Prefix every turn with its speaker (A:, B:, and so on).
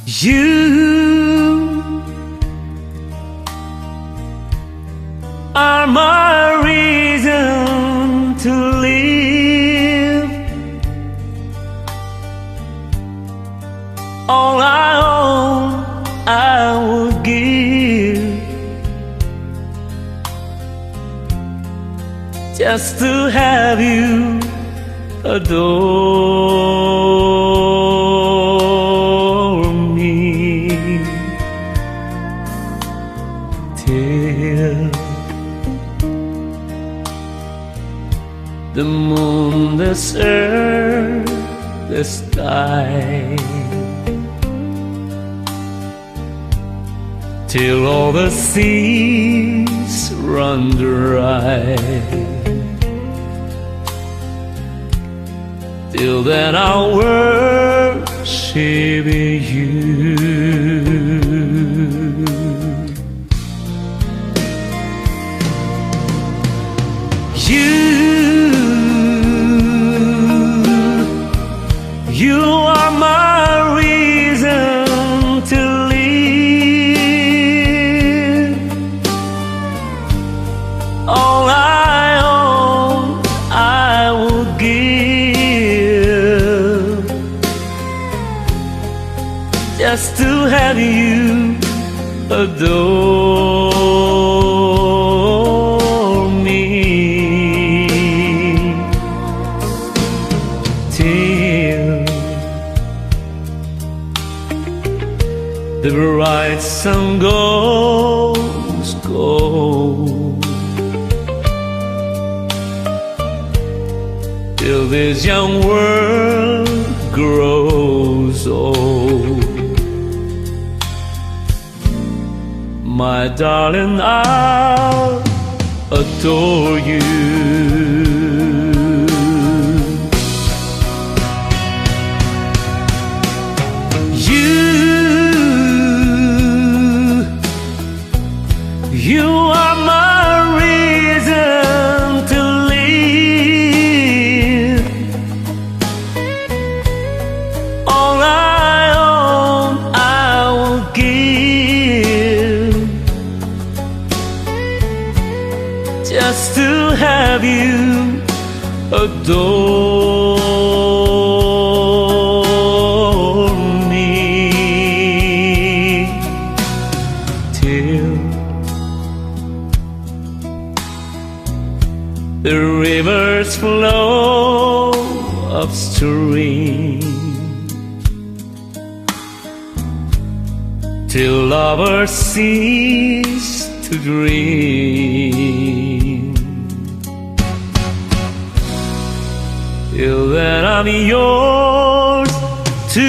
A: You are my reason to live. All I own, I would give, just to have you adore me till the moon, this earth, the sky, till all the seas run dry. Till then I'll worship you. You are my reason to live. All I own, I will give, just to have you adore me till the bright sun goes gold, till this young world grows old. My darling, I'll adore you. You are my reason to live. All I own, I will give, just to have you adore me till the rivers flow upstream, till lovers cease to dream. Till then I'm yours to